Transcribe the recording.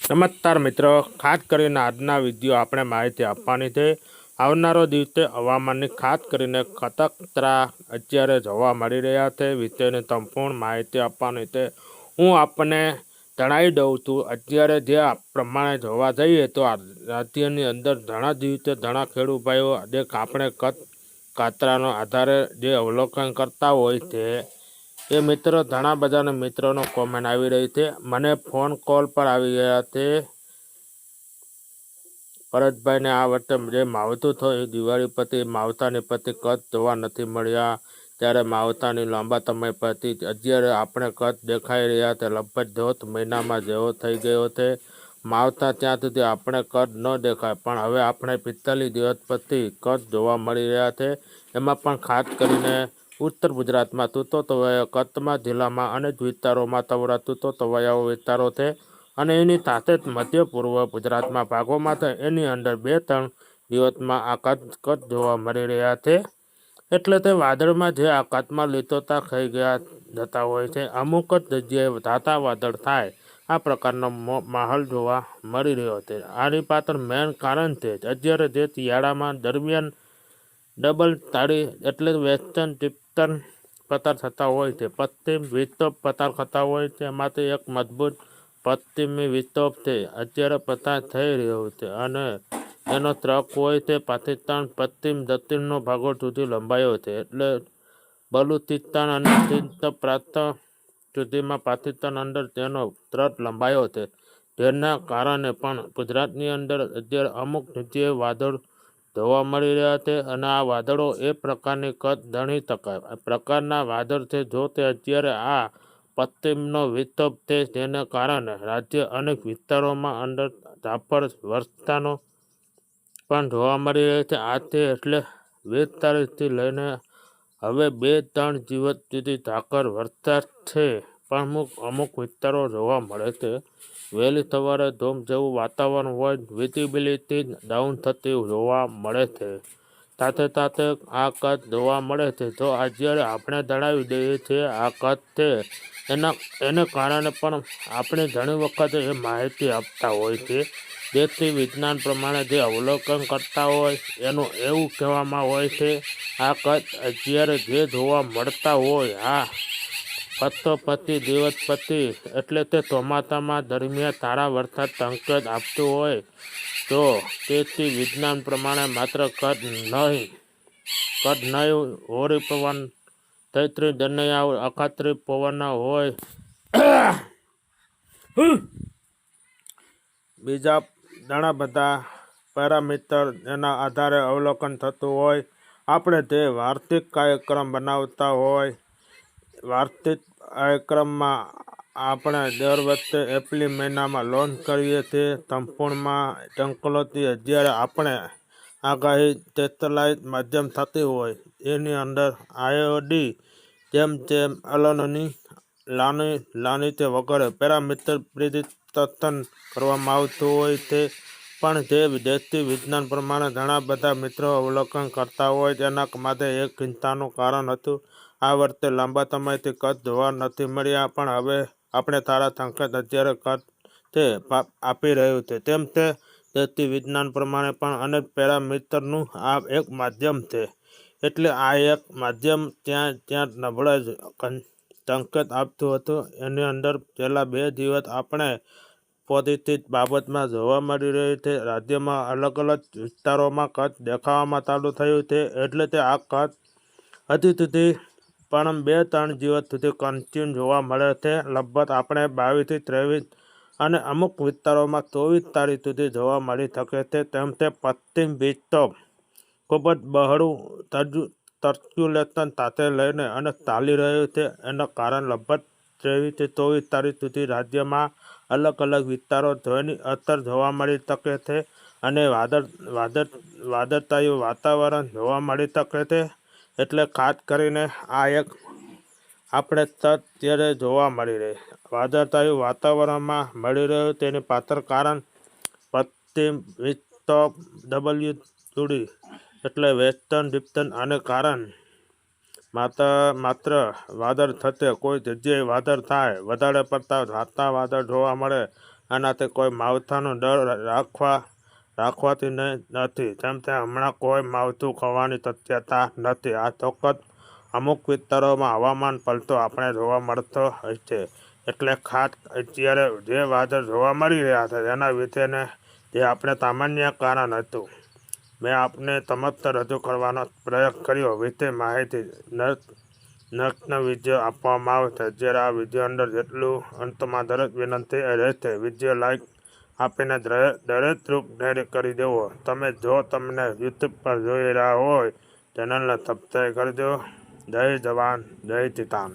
નમસ્કાર મિત્રો, ખાસ કરીને આજના વિડીયો આપણે માહિતી આપવાની છે આવનારો દિવસે હવામાનની ખાસ કરીને ખતરા અત્યારે જોવા મળી રહ્યા છે વિશેની સંપૂર્ણ માહિતી આપવાની છે। હું આપને જણાવી દઉં છું અત્યારે જે પ્રમાણે જોવા જઈએ તો રાજ્યની અંદર ઘણા દિવસે ઘણા ખેડૂત ભાઈઓ જે આપણે કાતરાનો આધારે જે અવલોકન કરતા હોય છે એ મિત્રો ઘણા બધાને મિત્રોનો કોમેન્ટ આવી રહી છે। મને ફોન કોલ પર આવી ગયા છે ભરતભાઈને આ વર્ષે જે માવઠું થયું દિવાળી પછી માવઠાની પછી કચ્છ જોવા નથી મળ્યા, ત્યારે માવઠાની લાંબા સમય પછી અત્યારે આપણે કચ્છ દેખાઈ રહ્યા છે લગભગ 10 મહિનામાં જેવો થઈ ગયો છે માવઠા ત્યાં સુધી આપણે કચ્છ ન દેખાય પણ હવે આપણે 45 દિવસ પછી કચ્છ જોવા મળી રહ્યા છે। એમાં પણ ખાસ કરીને ઉત્તર ગુજરાતમાં તૂટો તવાયો, કચ્છમાં જિલ્લામાં અનેક વિસ્તારોમાં તવરા તૂટો તવાયા વિસ્તારો છે અને એની સાથે જ મધ્ય પૂર્વ ગુજરાતમાં ભાગોમાં છે એની અંદર 2-3 દિવસમાં આ કચ્છ જોવા મળી રહ્યા છે। એટલે તે વાદળમાં જે આકાશમાં લીટોતા થઈ ગયા જતા હોય છે, અમુક જ જગ્યાએ ધાતા વાદળ થાય આ પ્રકારનો માહોલ જોવા મળી રહ્યો છે। આની પાછળ મેન કારણ છે અત્યારે જે શિયાળામાં દરમિયાન ડબલ તાળી એટલે વેસ્ટર્ન ડિસ્ટર્બન્સ પસાર થતા હોય છે, પશ્ચિમ વિક્ષોભ પસાર થતા હોય છે, એમાંથી એક મજબૂત પશ્ચિમી વિક્ષોભ છે અત્યારે પસાર થઈ રહ્યો છે અને એનો ટ્રક હોય છે પાકિસ્તાન પશ્ચિમ દક્ષિણનો ભાગો સુધી લંબાયો છે। એટલે બલુચિસ્તાન અને સિંધ પ્રાંત સુધીમાં પાકિસ્તાન અંદર તેનો ટ્રક લંબાયો છે, જેના કારણે પણ ગુજરાતની અંદર અત્યારે અમુક જગ્યાએ વાદળ જોવા મળી રહ્યા છે અને આ વાદળો એ પ્રકારની કચ્છ ગણી શકાય આ પ્રકારના વાદળ છે। જો તે અત્યારે આ પશ્ચિમનો વિક્ષોભ છે જેને કારણે રાજ્ય અનેક વિસ્તારોમાં અંદર ઝાપડ વર્ષાનો પણ જોવા મળી રહ્યો છે। આજથી એટલે 20 તારીખથી લઈને હવે 2-3 દિવસ સુધી ઝાકળ વરસાદ છે પણ અમુક વિસ્તારો જોવા મળે છે। વહેલી સવારે ધૂમ જેવું વાતાવરણ હોય, વિઝિબિલિટી ડાઉન થતી જોવા મળે છે, સાથે સાથે આ કચ્છ જોવા મળે છે। જો અત્યારે આપણે જણાવી દઈએ છીએ આ કચ્છ છે એને કારણે પણ આપણે ઘણી વખત એ માહિતી આપતા હોય છે। જેથી વિજ્ઞાન પ્રમાણે જે અવલોકન કરતા હોય એનું એવું કહેવામાં હોય છે આ કચ્છ અત્યારે જે જોવા મળતા હોય આ પછી દિવસ પછી એટલે તે ચોમાસામાં દરમિયાન સારા વરસાદ સંકેત આપતું હોય તો તેથી વિજ્ઞાન પ્રમાણે માત્ર કચ્છ નહીં હોરી પવન, તૈત્રી દનૈયા, અખાત્રી પવન હોય બીજા ઘણા બધા પેરામીટર એના આધારે અવલોકન થતું હોય। આપણે જે વાર્ષિક કાર્યક્રમ બનાવતા હોય વાર્ષિક કાર્યક્રમમાં આપણે દર વર્ષે એપ્રિલ મહિનામાં લોન્ચ કરીએ છીએ સંપૂર્ણમાં ટંકલોથી અત્યારે આપણે આગાહી સેટેલાઇટ માધ્યમ થતી હોય એની અંદર આઈઓડી જેમ અલનની લાનીતે વગેરે પેરામીટર પ્રિડિક્શન કરવામાં આવતું હોય છે। પણ જે વિદેશી વિજ્ઞાન પ્રમાણે ઘણા બધા મિત્રો અવલોકન કરતા હોય તેના માટે એક ચિંતાનું કારણ હતું આ વર્ષે લાંબા સમયથી કચ્છ જોવા નથી મળ્યા પણ હવે આપણે સારા સંકેત અત્યારે કચ્છ તે આપી રહ્યું છે। તેમ તે દેશી વિજ્ઞાન પ્રમાણે પણ અનેક પેરામીટરનું આ એક માધ્યમ છે, એટલે આ એક માધ્યમ ત્યાં નબળા સંકેત આપતું હતું એની અંદર છેલ્લા 2 દિવસ આપણે પોઝિટિવ બાબતમાં જોવા મળી રહી છે। રાજ્યમાં અલગ અલગ વિસ્તારોમાં કચ્છ દેખાવામાં ચાલુ થયું છે, એટલે તે આ કચ્છ હજી સુધી પણ 2-3 દિવસ સુધી કન્ટિન્યુ જોવા મળે છે। લગભગ આપણે 22 થી 23 અને અમુક વિસ્તારોમાં 24 તારીખ સુધી જોવા મળી શકે છે। તેમ તે પશ્ચિમ વિક્ષોભ ખૂબ જ બહોળું સર્ક્યુલેશન સાથે લઈને અને ચાલી રહ્યું છે એના કારણે લગભગ 23 થી 24 તારીખ સુધી રાજ્યમાં અલગ અલગ વિસ્તારો જેની અસર જોવા મળી શકે છે અને વાદળછાયું વાતાવરણ જોવા મળી શકે છે। એટલે ખાસ કરીને આ એક આપણે અત્યારે જોવા મળી રહે વાદળછાયું વાતાવરણમાં મળી રહ્યું તેની પાછળ કારણ પશ્ચિમ વિક્ષોભ WD એટલે વેસ્ટર્ન ડિસ્ટર્બન્સ આને કારણ માત્ર વાદળ થશે કોઈ જગ્યાએ વાદળ થાય વધારે પડતા ધાતા વાદળ જોવા મળે આનાથી કોઈ માવઠાનો ડર રાખવાથી નથી. જેમ તેમ હમણાં કોઈ માવઠું ખાવાની શક્યતા નથી. આ ચોક્કસ અમુક વિસ્તારોમાં હવામાન પલટો આપણે જોવા મળતો હોય છે. એટલે ખાસ અત્યારે જે વાદળ જોવા મળી રહ્યા છે તેના વિશેને જે આપણે સામાન્ય કારણ હતું મેં આપને સમસ્ત રજૂ કરવાનો પ્રયાસ કર્યો. વિશે માહિતી નર્સનો વિડીયો આપવામાં આવશે. જ્યારે આ વિડીયો અંદર જેટલું અંતમાં દરેક વિનંતી રહેશે વિડીયો લાઈક આપીને દરેક ગ્રુપ શેર કરી દેવો. તમે જો તમને યુટ્યુબ પર જોઈ રહ્યા હોય ચેનલને સબસ્ક્રાઈબ કરજો. જય જવાન જય કિસાન.